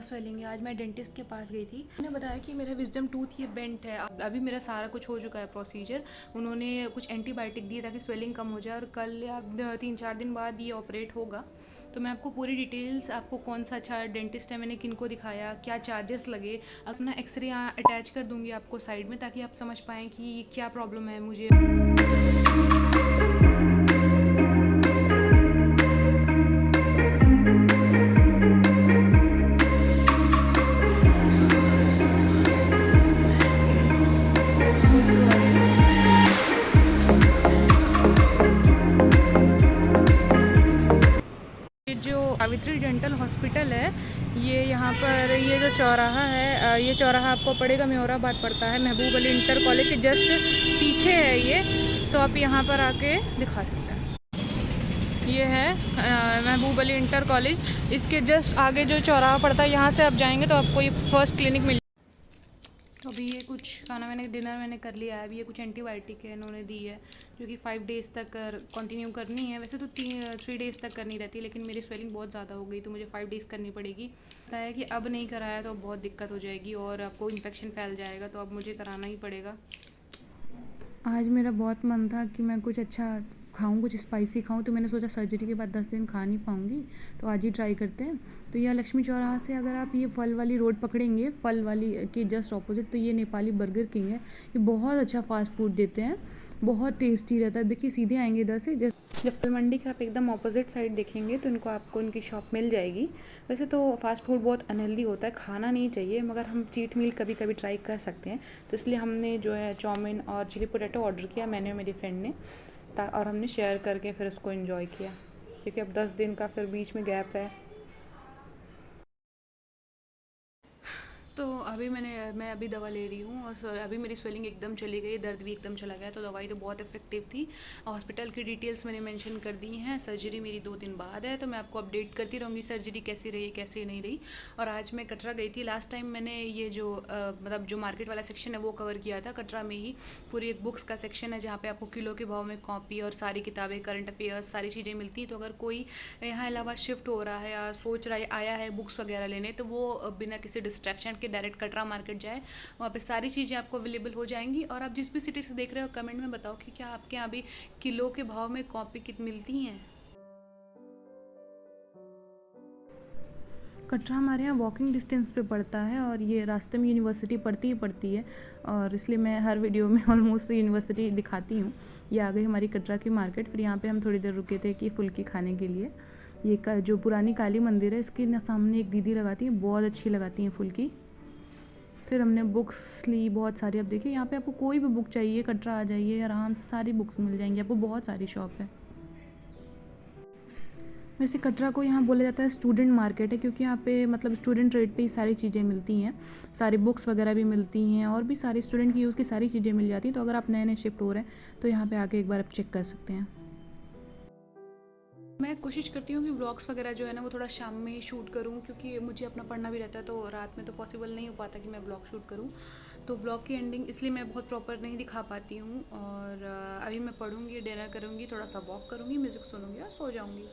बहुत स्वेलिंग है। आज मैं डेंटिस्ट के पास गई थी, उन्होंने बताया कि मेरा विजडम टूथ ये बेंट है। अभी मेरा सारा कुछ हो चुका है प्रोसीजर। उन्होंने कुछ एंटीबायोटिक दिए ताकि स्वेलिंग कम हो जाए और कल या 3-4 दिन बाद ये ऑपरेट होगा। तो मैं आपको पूरी डिटेल्स, आपको कौन सा अच्छा डेंटिस्ट है, मैंने किनको दिखाया, क्या चार्जेस लगे, अपना एक्सरे अटैच कर दूँगी आपको साइड में, ताकि आप समझ पाएँ कि क्या प्रॉब्लम है मुझे। ये जो सावित्री डेंटल हॉस्पिटल है, ये यहाँ पर ये जो चौराहा है, ये चौराहा आपको पड़ेगा म्योराबाद पड़ता है, महबूब अली इंटर कॉलेज के जस्ट पीछे है ये। तो आप यहाँ पर आके दिखा सकते हैं। ये है महबूब अली इंटर कॉलेज, इसके जस्ट आगे जो चौराहा पड़ता है, यहाँ से आप जाएंगे तो आपको ये फर्स्ट क्लिनिक मिल। तो अभी ये कुछ डिनर मैंने कर लिया है। अभी ये कुछ एंटीबायोटिक है इन्होंने दी है, जो कि 5 डेज़ तक कंटिन्यू करनी है। वैसे तो 3 डेज़ तक करनी रहती है, लेकिन मेरी स्वेलिंग बहुत ज़्यादा हो गई तो मुझे 5 डेज़ करनी पड़ेगी। पता है कि अब नहीं कराया तो बहुत दिक्कत हो जाएगी और आपको इन्फेक्शन फैल जाएगा, तो अब मुझे कराना ही पड़ेगा। आज मेरा बहुत मन था कि मैं कुछ अच्छा खाऊं, कुछ स्पाइसी खाऊं, तो मैंने सोचा सर्जरी के बाद 10 दिन खा नहीं पाऊंगी, तो आज ही ट्राई करते हैं। तो यह लक्ष्मी चौराहा से अगर आप ये फल वाली रोड पकड़ेंगे, फल वाली के जस्ट ऑपोजिट, तो ये नेपाली बर्गर किंग है। ये बहुत अच्छा फास्ट फूड देते हैं, बहुत टेस्टी रहता है। देखिए सीधे आएंगे इधर से, जब फल मंडी के आप एकदम ऑपोजिट साइड देखेंगे तो आपको इनकी शॉप मिल जाएगी। वैसे तो फास्ट फूड बहुत अनहेल्दी होता है, खाना नहीं चाहिए, मगर हम चीट मील कभी कभी ट्राई कर सकते हैं। तो इसलिए हमने जो है चाउमीन और चिली पोटैटो ऑर्डर किया, मैंने और मेरी फ्रेंड ने, और हमने शेयर करके फिर उसको एंजॉय किया, क्योंकि अब 10 दिन का फिर बीच में गैप है। तो अभी मैं अभी दवा ले रही हूँ और अभी मेरी स्वेलिंग एकदम चली गई, दर्द भी एकदम चला गया। तो दवाई तो बहुत इफेक्टिव थी। हॉस्पिटल की डिटेल्स मैंने मेंशन कर दी हैं। सर्जरी मेरी 2 दिन बाद है, तो मैं आपको अपडेट करती रहूँगी सर्जरी कैसी रही कैसी नहीं रही। और आज मैं कटरा गई थी। लास्ट टाइम मैंने ये जो मतलब जो मार्केट वाला सेक्शन है वो कवर किया था। कटरा में ही पूरी एक बुक्स का सेक्शन है, जहाँ पे आपको किलो के भाव में कॉपी और सारी किताबें, करंट अफेयर्स, सारी चीज़ें मिलती हैं। तो अगर कोई यहाँ इलाहाबाद शिफ्ट हो रहा है या सोच रहा है, आया है बुक्स वगैरह लेने, तो वो बिना किसी डिस्ट्रैक्शन के डायरेक्ट कटरा मार्केट जाए। वहाँ पे सारी चीज़ें आपको अवेलेबल हो जाएंगी। और आप जिस भी सिटी से देख रहे हो, कमेंट में बताओ कि क्या आपके यहाँ भी किलो के भाव में कॉपी कितनी मिलती हैं। कटरा हमारे यहाँ वॉकिंग डिस्टेंस पे पड़ता है और ये रास्ते में यूनिवर्सिटी पड़ती ही पड़ती है, और इसलिए मैं हर वीडियो में ऑलमोस्ट यूनिवर्सिटी दिखाती हूँ। ये आ गई हमारी कटरा की मार्केट। फिर यहाँ पे हम थोड़ी देर रुके थे कि फुल्की खाने के लिए। ये जो पुरानी काली मंदिर है, इसके सामने एक दीदी लगाती हैं, बहुत अच्छी लगाती हैं फुल्की। फिर हमने बुक्स ली बहुत सारी। अब देखिए यहाँ पे आपको कोई भी बुक चाहिए, कटरा आ जाइए, आराम से सारी बुक्स मिल जाएंगी आपको, बहुत सारी शॉप है। वैसे कटरा को यहाँ बोला जाता है स्टूडेंट मार्केट है, क्योंकि यहाँ पे मतलब स्टूडेंट रेट पे ही सारी चीज़ें मिलती हैं, सारी बुक्स वगैरह भी मिलती हैं और भी सारी स्टूडेंट की यूज़ की सारी चीज़ें मिल जाती हैं। तो अगर आप नए नए शिफ्ट हो रहे हैं तो यहाँ पे आके एक बार आप चेक कर सकते हैं। मैं कोशिश करती हूँ कि व्लॉग्स वगैरह जो है ना वो थोड़ा शाम में ही शूट करूँ, क्योंकि मुझे अपना पढ़ना भी रहता है, तो रात में तो पॉसिबल नहीं हो पाता कि मैं व्लॉग शूट करूँ। तो व्लॉग की एंडिंग इसलिए मैं बहुत प्रॉपर नहीं दिखा पाती हूँ। और अभी मैं पढ़ूँगी, डिनर करूँगी, थोड़ा सा वॉक करूँगी, म्यूज़िक सुनूँगी और सो जाऊँगी।